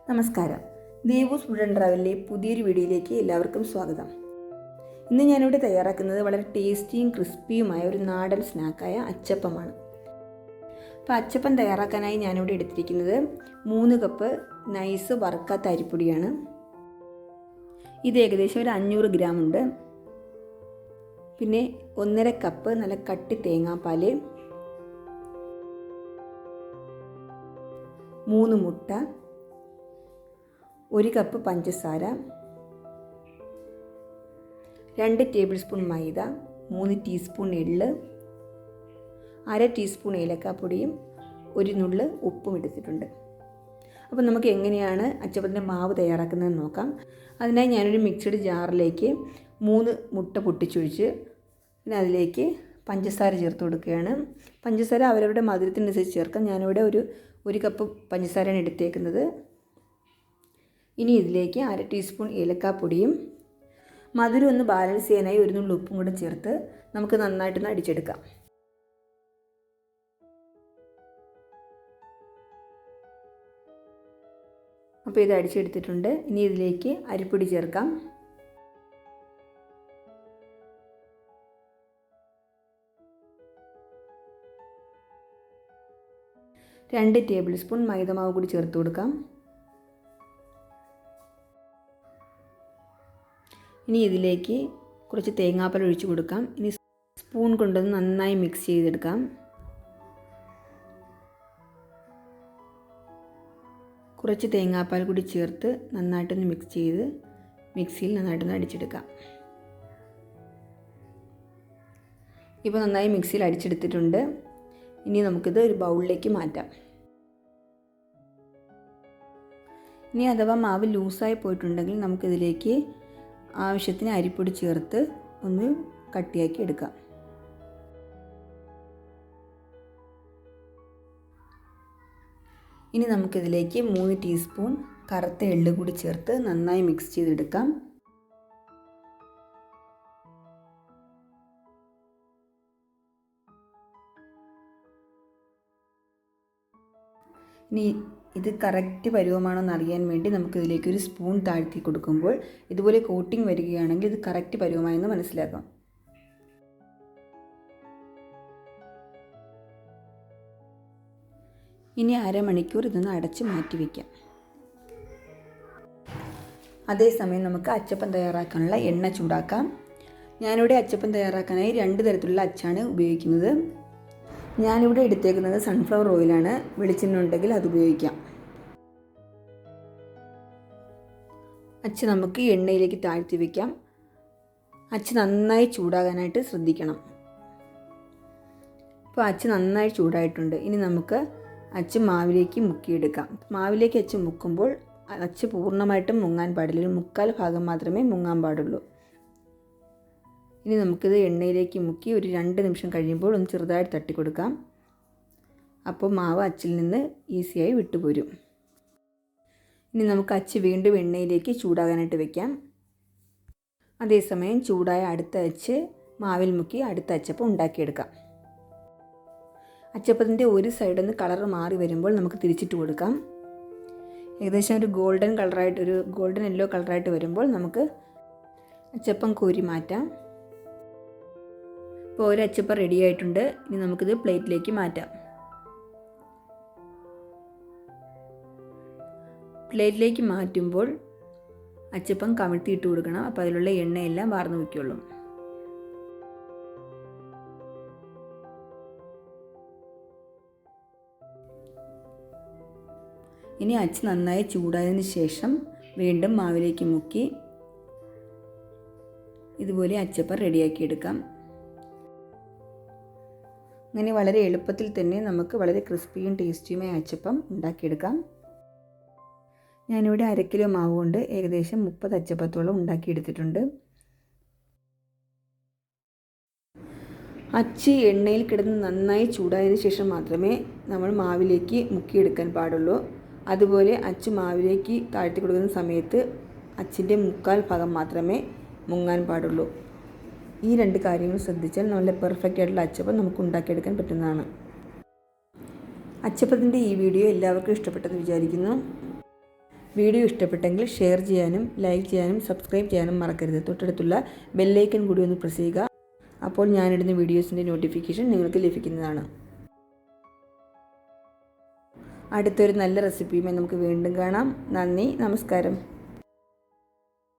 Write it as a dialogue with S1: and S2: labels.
S1: നമസ്കാരം. ദേവൂസ് food and ട്രാവലിലെ പുതിയൊരു വീഡിയോയിലേക്ക് എല്ലാവർക്കും സ്വാഗതം. ഇന്ന് ഞാനിവിടെ തയ്യാറാക്കുന്നത് വളരെ ടേസ്റ്റിയും ക്രിസ്പിയുമായ ഒരു നാടൻ സ്നാക്കായ അച്ചപ്പമാണ്. അപ്പോൾ അച്ചപ്പം തയ്യാറാക്കാനായി ഞാനിവിടെ എടുത്തിരിക്കുന്നത് 3 കപ്പ് നൈസ് വറുക്കാത്ത അരിപ്പൊടിയാണ്. ഇത് ഏകദേശം ഒരു 500 ഗ്രാം ഉണ്ട്. പിന്നെ 1.5 കപ്പ് നല്ല കട്ടി തേങ്ങാപ്പാൽ, 3 മുട്ട, 1 കപ്പ് പഞ്ചസാര, 2 ടേബിൾ സ്പൂൺ മൈദ, 3 ടീസ്പൂൺ എള്ള്, 1/2 ടീസ്പൂൺ ഏലക്കാപ്പൊടിയും 1 നുള്ള് ഉപ്പും എടുത്തിട്ടുണ്ട്. അപ്പോൾ നമുക്ക് എങ്ങനെയാണ് അച്ചപ്പത്തിൻ്റെ മാവ് തയ്യാറാക്കുന്നതെന്ന് നോക്കാം. അതിനായി ഞാനൊരു മിക്സഡ് ജാറിലേക്ക് 3 മുട്ട പൊട്ടിച്ചൊഴിച്ച് പിന്നെ അതിലേക്ക് പഞ്ചസാര ചേർത്ത് കൊടുക്കുകയാണ്. പഞ്ചസാര അവരവരുടെ മധുരത്തിനനുസരിച്ച് ചേർക്കാം. ഞാനിവിടെ ഒരു കപ്പ് പഞ്ചസാരയാണ് എടുത്തേക്കുന്നത്. ഇനി ഇതിലേക്ക് 1/2 ടീസ്പൂൺ ഏലക്കാപ്പൊടിയും മധുരം ഒന്ന് ബാലൻസ് ചെയ്യാനായി 1 നുള്ളി ഉപ്പും കൂടെ ചേർത്ത് നമുക്ക് നന്നായിട്ടൊന്ന് അടിച്ചെടുക്കാം. അപ്പോൾ ഇത് അടിച്ചെടുത്തിട്ടുണ്ട്. ഇനി ഇതിലേക്ക് അരിപ്പൊടി ചേർക്കാം. രണ്ട് ടേബിൾ സ്പൂൺ മൈദമാവ് കൂടി ചേർത്ത് കൊടുക്കാം. ഇനി ഇതിലേക്ക് കുറച്ച് തേങ്ങാപ്പാൽ ഒഴിച്ച് കൊടുക്കാം. ഇനി സ്പൂൺ കൊണ്ടൊന്ന് നന്നായി മിക്സ് ചെയ്തെടുക്കാം. കുറച്ച് തേങ്ങാപ്പാൽ കൂടി ചേർത്ത് നന്നായിട്ടൊന്ന് മിക്സ് ചെയ്ത് മിക്സിയിൽ നന്നായിട്ടൊന്ന് അടിച്ചെടുക്കാം. ഇപ്പോൾ നന്നായി മിക്സിയിൽ അടിച്ചെടുത്തിട്ടുണ്ട്. ഇനി നമുക്കിത് ഒരു ബൗളിലേക്ക് മാറ്റാം. ഇനി അഥവാ മാവ് ലൂസായി പോയിട്ടുണ്ടെങ്കിൽ നമുക്കിതിലേക്ക് ആവശ്യത്തിന് അരിപ്പൊടി ചേർത്ത് ഒന്ന് കട്ടിയാക്കി എടുക്കാം. ഇനി നമുക്കിതിലേക്ക് 3 ടീസ്പൂൺ കറുത്ത എള്ള് കൂടി ചേർത്ത് നന്നായി മിക്സ് ചെയ്തെടുക്കാം. ഇനി ഇത് കറക്റ്റ് പരുവമാണോ എന്ന് അറിയാൻ വേണ്ടി നമുക്കിതിലേക്ക് ഒരു സ്പൂൺ താഴ്ത്തി കൊടുക്കുമ്പോൾ ഇതുപോലെ കോട്ടിംഗ് വരികയാണെങ്കിൽ ഇത് കറക്റ്റ് പരുവമായെന്ന് മനസ്സിലാക്കാം. ഇനി അരമണിക്കൂർ ഇതൊന്ന് അടച്ച് മാറ്റി വയ്ക്കാം. അതേസമയം നമുക്ക് അച്ചപ്പം തയ്യാറാക്കാനുള്ള എണ്ണ ചൂടാക്കാം. ഞാനിവിടെ അച്ചപ്പം തയ്യാറാക്കാനായി 2 തരത്തിലുള്ള അച്ചാണ് ഉപയോഗിക്കുന്നത്. ഞാനിവിടെ എടുത്തേക്കുന്നത് സൺഫ്ലവർ ഓയിലാണ്. വെളിച്ചെണ്ണ ഉണ്ടെങ്കിൽ അത് ഉപയോഗിക്കാം. അച്ച് നമുക്ക് എണ്ണയിലേക്ക് താഴ്ത്തി വയ്ക്കാം. അച്ച് നന്നായി ചൂടാകാനായിട്ട് ശ്രദ്ധിക്കണം. ഇപ്പോൾ അച്ച് നന്നായി ചൂടായിട്ടുണ്ട്. ഇനി നമുക്ക് അച്ച് മാവിലേക്ക് മുക്കിയെടുക്കാം. മാവിലേക്ക് അച്ച് മുക്കുമ്പോൾ അച്ച് പൂർണ്ണമായിട്ടും മുങ്ങാൻ പാടില്ല. 1/4 ഭാഗം മാത്രമേ മുങ്ങാൻ പാടുള്ളൂ. ഇനി നമുക്കിത് എണ്ണയിലേക്ക് മുക്കി ഒരു 2 നിമിഷം കഴിയുമ്പോൾ ഒന്ന് ചെറുതായിട്ട് തട്ടി കൊടുക്കാം. അപ്പോൾ മാവ് അച്ചിൽ നിന്ന് ഈസിയായി വിട്ടുപോരും. ഇനി നമുക്ക് അച്ച് വീണ്ടും എണ്ണയിലേക്ക് ചൂടാകാനായിട്ട് വെക്കാം. അതേസമയം ചൂടായ അടുത്ത അച്ച് മാവിൽ മുക്കി അടുത്ത അച്ചപ്പം ഉണ്ടാക്കിയെടുക്കാം. അച്ചപ്പത്തിൻ്റെ ഒരു സൈഡൊന്ന് കളർ മാറി വരുമ്പോൾ നമുക്ക് തിരിച്ചിട്ട് കൊടുക്കാം. ഏകദേശം ഒരു ഗോൾഡൻ യെല്ലോ കളറായിട്ട് വരുമ്പോൾ നമുക്ക് അച്ചപ്പം കോരി മാറ്റാം. ഇപ്പോൾ ഒരു അച്ചപ്പം റെഡി ആയിട്ടുണ്ട്. ഇനി നമുക്കിത് പ്ലേറ്റിലേക്ക് മാറ്റാം. പ്ലേറ്റിലേക്ക് മാറ്റുമ്പോൾ അച്ചപ്പം കമിഴ്ത്തിയിട്ട് കൊടുക്കണം. അപ്പോൾ അതിലുള്ള എണ്ണയെല്ലാം വാർന്നു വയ്ക്കുള്ളൂ. ഇനി അച്ച് നന്നായി ചൂടായതിന് ശേഷം വീണ്ടും മാവിലേക്ക് മുക്കി ഇതുപോലെ അച്ചപ്പം റെഡിയാക്കി എടുക്കാം. അങ്ങനെ വളരെ എളുപ്പത്തിൽ തന്നെ നമുക്ക് വളരെ ക്രിസ്പിയും ടേസ്റ്റിയുമായ അച്ചപ്പം ഉണ്ടാക്കിയെടുക്കാം. ഞാനിവിടെ 1/2 കിലോ മാവ് കൊണ്ട് ഏകദേശം 30 അച്ചപ്പത്തോളം ഉണ്ടാക്കിയെടുത്തിട്ടുണ്ട്. അച്ച് എണ്ണയിൽ കിടന്ന് നന്നായി ചൂടായതിനു ശേഷം മാത്രമേ നമ്മൾ മാവിലേക്ക് മുക്കിയെടുക്കാൻ പാടുള്ളൂ. അതുപോലെ അച്ച് മാവിലേക്ക് താഴ്ത്തി കൊടുക്കുന്ന സമയത്ത് അച്ചിൻ്റെ 1/4 ഭാഗം മാത്രമേ മുങ്ങാൻ പാടുള്ളൂ. ഈ 2 കാര്യങ്ങൾ ശ്രദ്ധിച്ചാൽ നല്ല പെർഫെക്റ്റ് ആയിട്ടുള്ള അച്ചപ്പം നമുക്ക് ഉണ്ടാക്കിയെടുക്കാൻ വീഡിയോ ഇഷ്ടപ്പെട്ടെങ്കിൽ ഷെയർ ചെയ്യാനും ലൈക്ക് ചെയ്യാനും സബ്സ്ക്രൈബ് ചെയ്യാനും മറക്കരുത്. തൊട്ടടുത്തുള്ള ബെല്ലൈക്കൺ കൂടി ഒന്ന് പ്രസ് ചെയ്യുക. അപ്പോൾ ഞാനിടുന്ന വീഡിയോസിൻ്റെ നോട്ടിഫിക്കേഷൻ നിങ്ങൾക്ക് ലഭിക്കുന്നതാണ്. അടുത്തൊരു നല്ല റെസിപ്പിയുമായി നമുക്ക് വീണ്ടും കാണാം. നന്ദി, നമസ്കാരം.